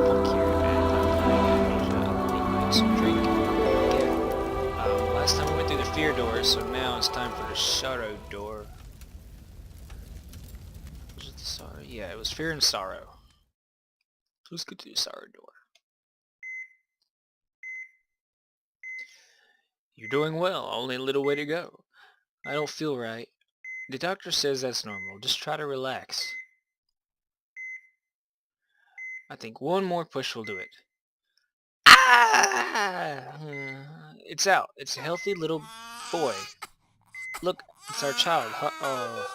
book here and eat some drink. Again. Last time we went through the fear door, so now it's time for the sorrow door. Was it the sorrow? Yeah, it was fear and sorrow. Let's go to the sorrow door. You're doing well, only a little way to go. I don't feel right. The doctor says that's normal, just try to relax. I think one more push will do it. Ah! It's out. It's a healthy little boy. Look, it's our child. Oh.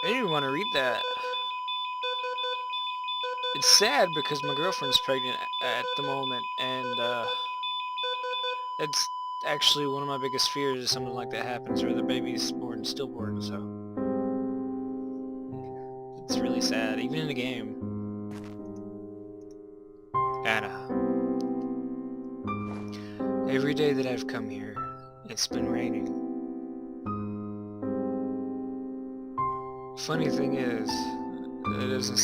I didn't want to read that. It's sad because my girlfriend's pregnant at the moment, and it's actually one of my biggest fears is something like that happens, or the baby's born stillborn, so it's really sad, even in the game. Anna. Every day that I've come here, it's been raining. Funny thing is, it doesn't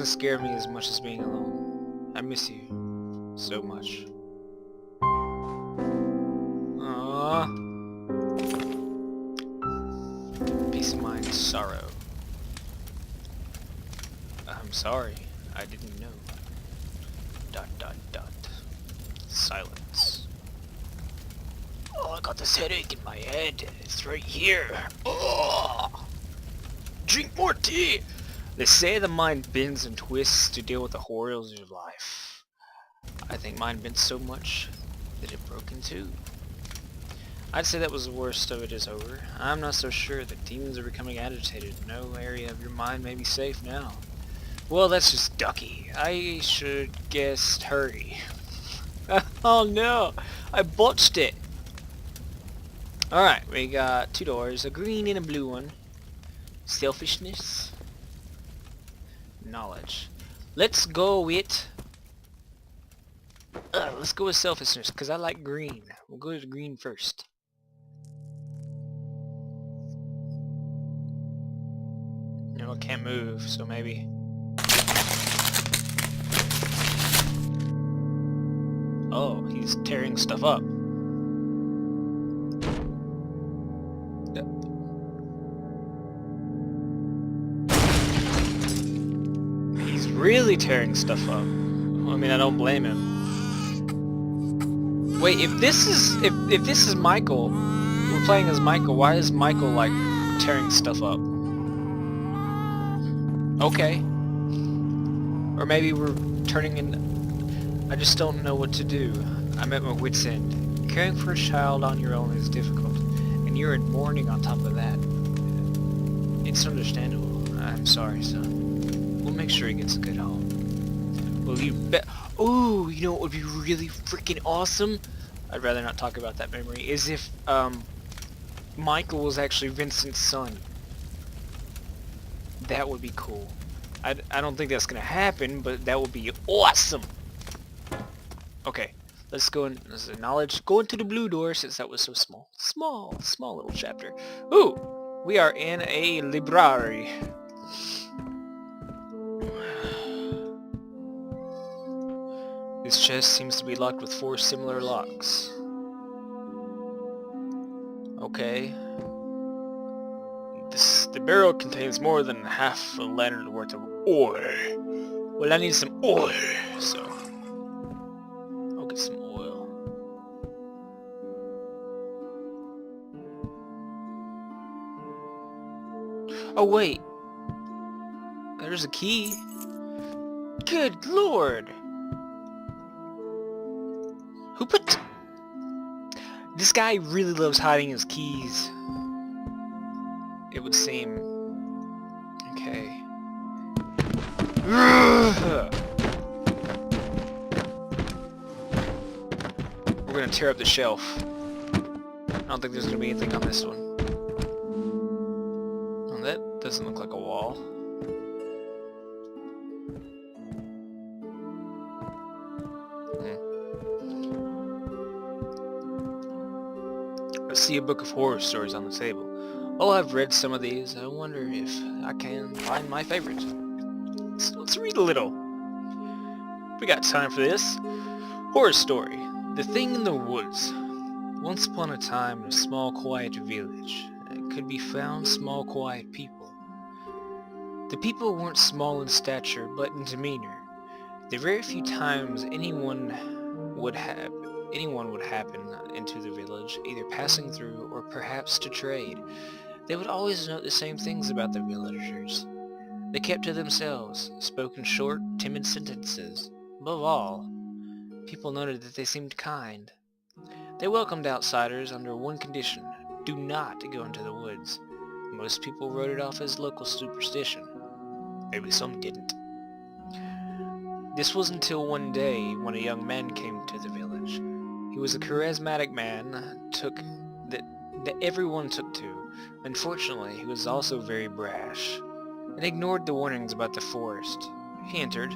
scare me as much as being alone. I miss you so much. Aww. Peace of mind, sorrow. I'm sorry, I didn't know. ... Silence. Oh, I got this headache in my head. It's right here. Oh! Drink more tea! They say the mind bends and twists to deal with the horrors of life. I think mine bent so much that it broke in two. I'd say that was the worst of it is over. I'm not so sure that demons are becoming agitated. No area of your mind may be safe now. Well, that's just ducky. I should guess hurry. Oh no! I botched it! Alright, we got two doors, a green and a blue one. Selfishness. Knowledge. Let's go with selfishness, because I like green. We'll go to the green first. No, I can't move, so maybe. Oh, he's tearing stuff up. Yep. He's really tearing stuff up. I mean, I don't blame him. Wait, if this is Michael, we're playing as Michael, why is Michael like tearing stuff up? Okay. Or maybe we're turning in... I just don't know what to do. I'm at my wit's end. Caring for a child on your own is difficult, and you're in mourning on top of that. It's understandable. I'm sorry, son. We'll make sure he gets a good home. Will you bet? Ooh, you know what would be really freaking awesome? I'd rather not talk about that memory. Is if Michael was actually Vincent's son. That would be cool. I don't think that's gonna happen, but that would be awesome. Okay, let's go in. Let's acknowledge. Go into the blue door since that was so small. Small little chapter. Ooh, we are in a library. This chest seems to be locked with 4 similar locks. Okay. The barrel contains more than half a lantern worth of oil. Well, I need some oil, so I'll get some oil. Oh wait, there's a key. Good lord! Who put... This guy really loves hiding his keys. It would seem. Okay. We're gonna tear up the shelf. I don't think there's gonna be anything on this one. Oh, that doesn't look like a wall. I see a book of horror stories on the table. Oh, I've read some of these. I wonder if I can find my favorite. Let's read a little. We got time for this. Horror story. The Thing in the Woods. Once upon a time in a small quiet village, could be found small quiet people. The people weren't small in stature, but in demeanor. The very few times anyone would happen into the village, either passing through or perhaps to trade, they would always note the same things about the villagers. They kept to themselves, spoke in short, timid sentences. Above all, people noted that they seemed kind. They welcomed outsiders under one condition: do not go into the woods. Most people wrote it off as local superstition. Maybe some didn't. This was until one day when a young man came to the village. He was a charismatic man that everyone took to. Unfortunately, he was also very brash and ignored the warnings about the forest. He entered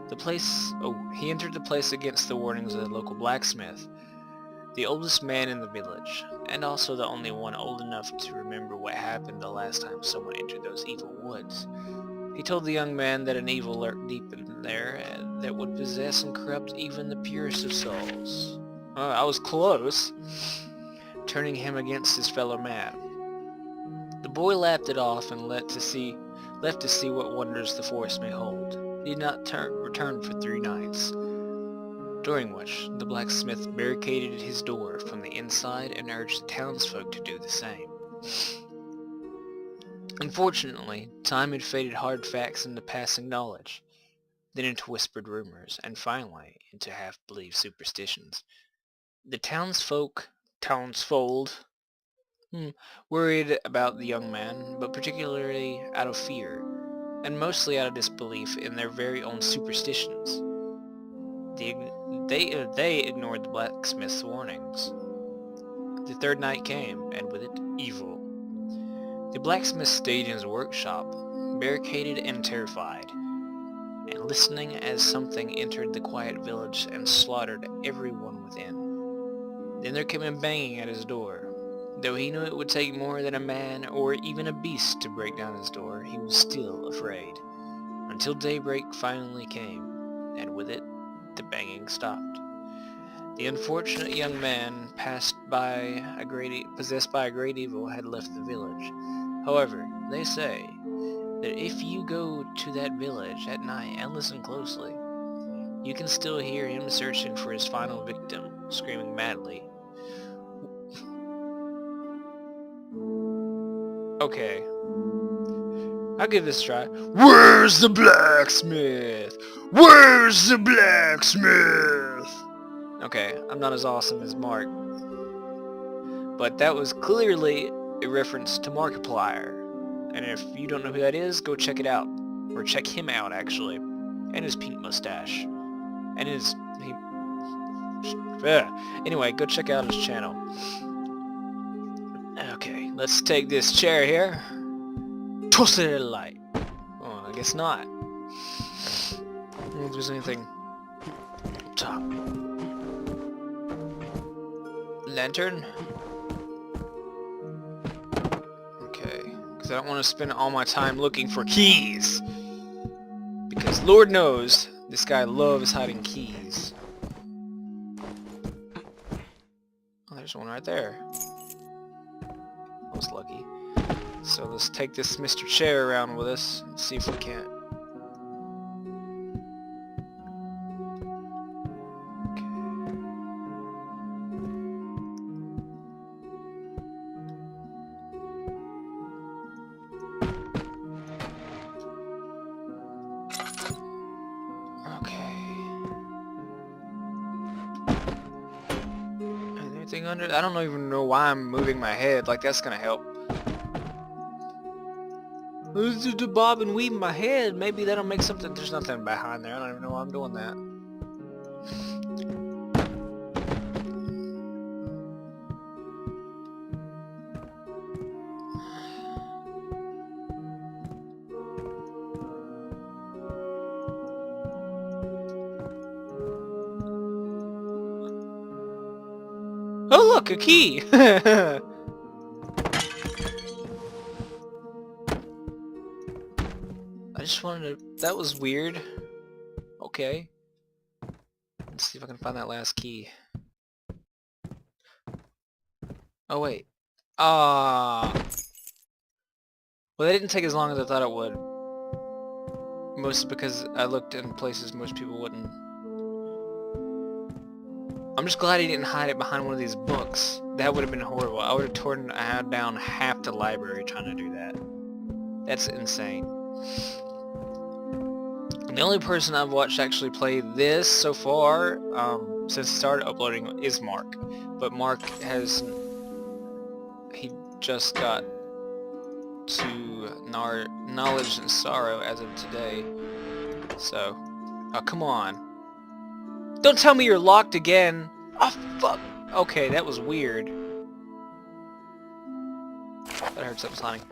the place against the warnings of the local blacksmith, the oldest man in the village, and also the only one old enough to remember what happened the last time someone entered those evil woods. He told the young man that an evil lurked deep in there that would possess and corrupt even the purest of souls. I was close, turning him against his fellow man. The boy laughed it off and left to see what wonders the forest may hold. He did not return for 3 nights, during which the blacksmith barricaded his door from the inside and urged the townsfolk to do the same. Unfortunately, time had faded hard facts into passing knowledge, then into whispered rumors, and finally into half-believed superstitions. The townsfolk worried about the young man, but particularly out of fear, and mostly out of disbelief in their very own superstitions. They ignored the blacksmith's warnings. The 3rd night came, and with it, evil. The blacksmith stayed in his workshop, barricaded and terrified, and listening as something entered the quiet village and slaughtered everyone within. Then there came a banging at his door. Though he knew it would take more than a man or even a beast to break down his door, he was still afraid, until daybreak finally came, and with it, the banging stopped. The unfortunate young man, possessed by a great evil, had left the village. However, they say that if you go to that village at night and listen closely, you can still hear him searching for his final victim, screaming madly. Okay, I'll give this a try. Where's the blacksmith? Where's the blacksmith? Okay, I'm not as awesome as Mark, but that was clearly a reference to Markiplier. And if you don't know who that is, go check it out. Or check him out, actually. And his pink mustache. And his... Anyway, go check out his channel. Okay, let's take this chair here. Toss it at a light. Oh, I guess not. I don't know if there's anything up top. Lantern? I don't want to spend all my time looking for keys, because Lord knows this guy loves hiding keys. Oh, there's one right there. I was lucky. So let's take this Mr. Chair around with us and see if we can't. Under, I don't even know why I'm moving my head. Like, that's gonna help. This is the bob and weave in my head. Maybe that'll make something. There's nothing behind there. I don't even know why I'm doing that. Oh look, a key! I just wanted to... That was weird. Okay. Let's see if I can find that last key. Oh wait. Ah. Well, that didn't take as long as I thought it would. Mostly because I looked in places most people wouldn't. I'm just glad he didn't hide it behind one of these books. That would have been horrible. I would have torn down half the library trying to do that. That's insane. And the only person I've watched actually play this so far, since I started uploading, is Mark. But Mark has... He just got to Knowledge and Sorrow as of today. So... Oh, come on. Don't tell me you're locked again! Oh, fuck! Okay, that was weird. I heard something sliding.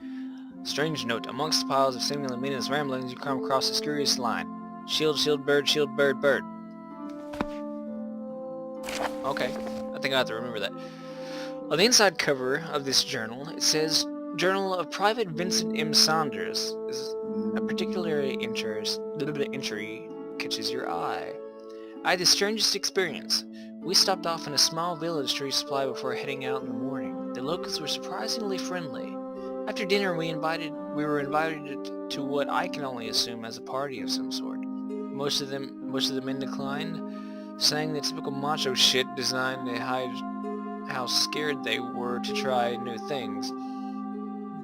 Strange note. Amongst the piles of seemingly meaningless ramblings, you come across a curious line. Shield, shield, bird, bird. Okay. I think I have to remember that. On the inside cover of this journal, it says, Journal of Private Vincent M. Saunders. A particular entry catches your eye. I had the strangest experience. We stopped off in a small village to resupply before heading out in the morning. The locals were surprisingly friendly. After dinner, we were invited to what I can only assume as a party of some sort. Most of the men declined, saying the typical macho shit designed to hide how scared they were to try new things.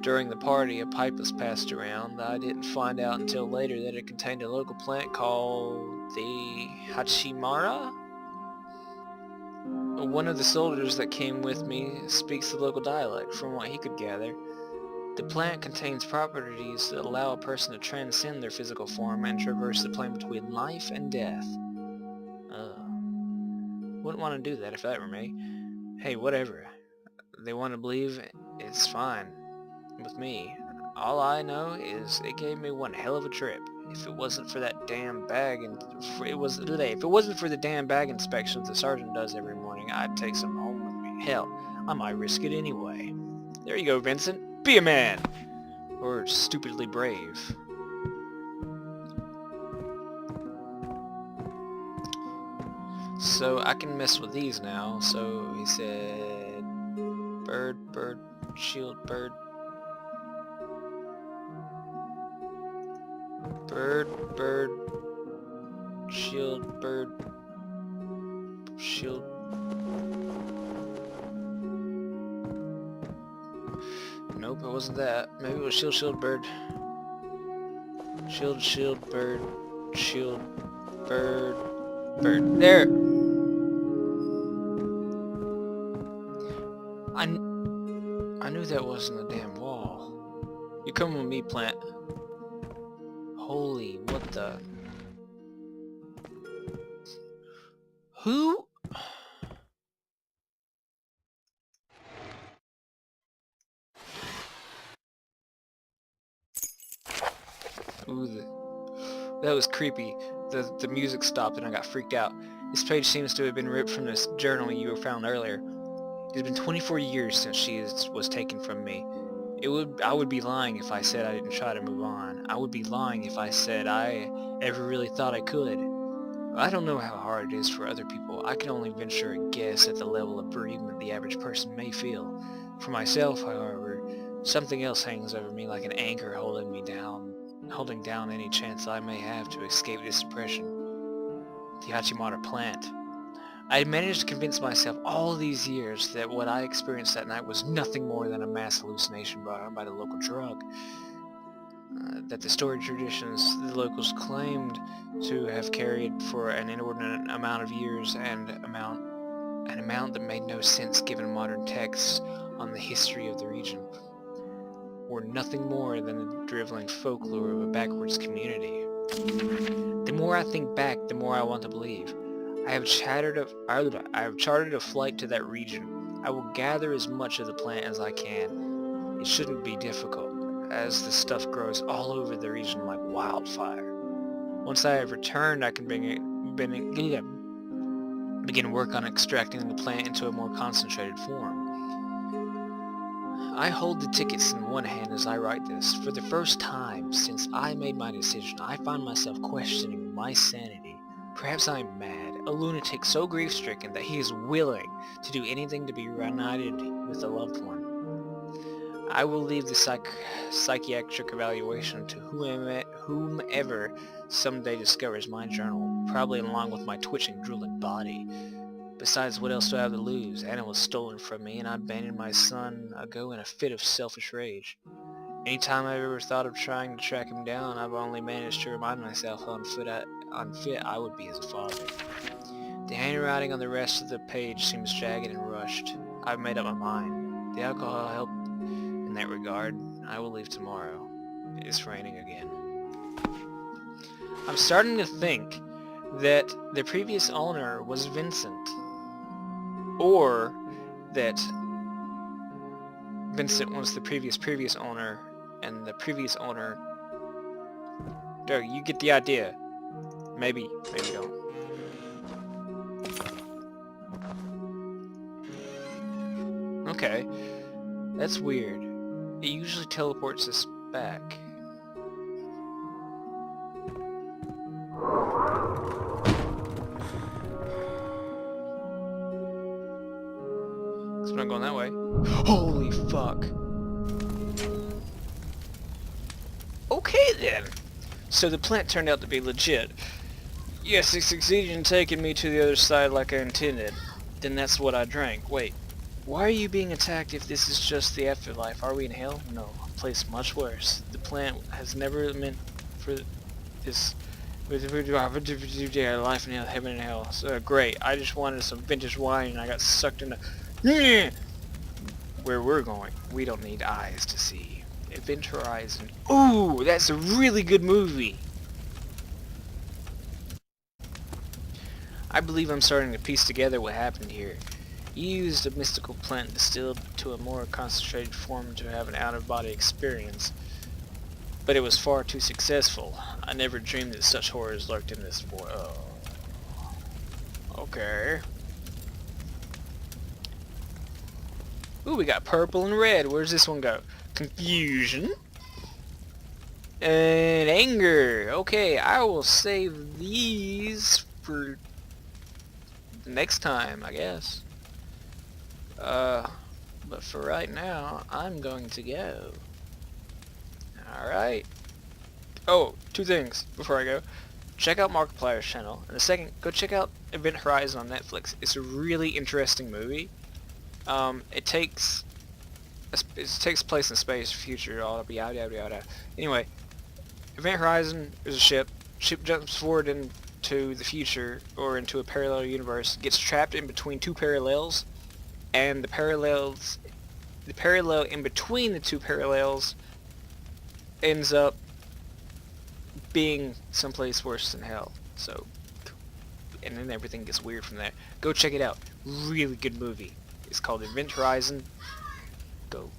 During the party, a pipe was passed around. I didn't find out until later that it contained a local plant called the Hachimara. One of the soldiers that came with me speaks the local dialect, from what he could gather. The plant contains properties that allow a person to transcend their physical form and traverse the plane between life and death. Wouldn't want to do that if that were me. Hey, whatever. They want to believe, it's fine with me. All I know is it gave me one hell of a trip. If it wasn't for that damn bag if it wasn't for the damn bag inspections the sergeant does every morning, I'd take some home with me. Hell, I might risk it anyway. There you go, Vincent. Be a man! Or stupidly brave. So I can mess with these now. So he said... Bird, shield, bird. Bird, shield, bird, shield. Nope, it wasn't that. Maybe it was shield, shield, bird. Shield, shield, bird, shield, bird, bird. There! I knew that wasn't a damn wall. You come with me, plant. Holy, what the... Who? Ooh, that was creepy. The music stopped and I got freaked out. This page seems to have been ripped from this journal you found earlier. It has been 24 years since she was taken from me. I would be lying if I said I didn't try to move on. I would be lying if I said I ever really thought I could. I don't know how hard it is for other people. I can only venture a guess at the level of bereavement the average person may feel. For myself, however, something else hangs over me like an anchor holding down any chance I may have to escape this depression. The Hachimara plant. I had managed to convince myself all these years that what I experienced that night was nothing more than a mass hallucination brought on by the local drug. That the story traditions the locals claimed to have carried for an inordinate amount of years and an amount that made no sense given modern texts on the history of the region, were nothing more than the driveling folklore of a backwards community. The more I think back, the more I want to believe. I have chartered a flight to that region. I will gather as much of the plant as I can. It shouldn't be difficult, as the stuff grows all over the region like wildfire. Once I have returned, I can begin work on extracting the plant into a more concentrated form. I hold the tickets in one hand as I write this. For the first time since I made my decision, I find myself questioning my sanity. Perhaps I am mad, a lunatic so grief-stricken that he is willing to do anything to be reunited with a loved one. I will leave the psychiatric evaluation to whomever someday discovers my journal, probably along with my twitching, drooling body. Besides, what else do I have to lose? Anna was stolen from me, and I abandoned my son ago in a fit of selfish rage. Anytime I've ever thought of trying to track him down, I've only managed to remind myself how unfit I would be as a father. The handwriting on the rest of the page seems jagged and rushed. I've made up my mind. The alcohol helped in that regard. I will leave tomorrow. It's raining again. I'm starting to think that the previous owner was Vincent. Or that Vincent was the previous owner, and the previous owner... Doug, you get the idea. Maybe don't. Okay. That's weird. It usually teleports us back. I'm not going that way. Holy fuck. Okay then. So the plant turned out to be legit. Yes, it succeeded in taking me to the other side like I intended. Then that's what I drank. Wait. Why are you being attacked if this is just the afterlife? Are we in hell? No. A place much worse. The plant has never meant for this... life in hell, heaven and hell. So, great. I just wanted some vintage wine and I got sucked into... Where we're going, we don't need eyes to see. Event Horizon. Ooh, that's a really good movie. I believe I'm starting to piece together what happened here. You used a mystical plant distilled to a more concentrated form to have an out-of-body experience, but it was far too successful. I never dreamed that such horrors lurked in this world. Oh. Okay. Ooh, we got purple and red. Where's this one go? Confusion. And anger. Okay, I will save these for next time, I guess. But for right now, I'm going to go. Alright. Oh, two things before I go. Check out Markiplier's channel. And the second, go check out Event Horizon on Netflix. It's a really interesting movie. It takes place in space, future, all that, yada yada yada. Anyway, Event Horizon is a ship. Ship jumps forward into the future or into a parallel universe, gets trapped in between two parallels, and the parallel in between the two parallels ends up being someplace worse than hell. So, and then everything gets weird from there. Go check it out. Really good movie. It's called Event Horizon. Go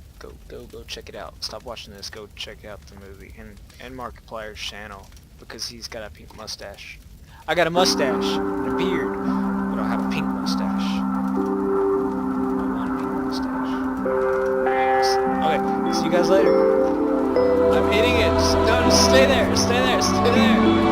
check it out. Stop watching this. Go check out the movie and Markiplier's channel because he's got a pink mustache. I got a mustache and a beard, but I have a pink mustache. I want a pink mustache. Okay, see you guys later. I'm hitting it. Just stay there. Stay there. Stay there.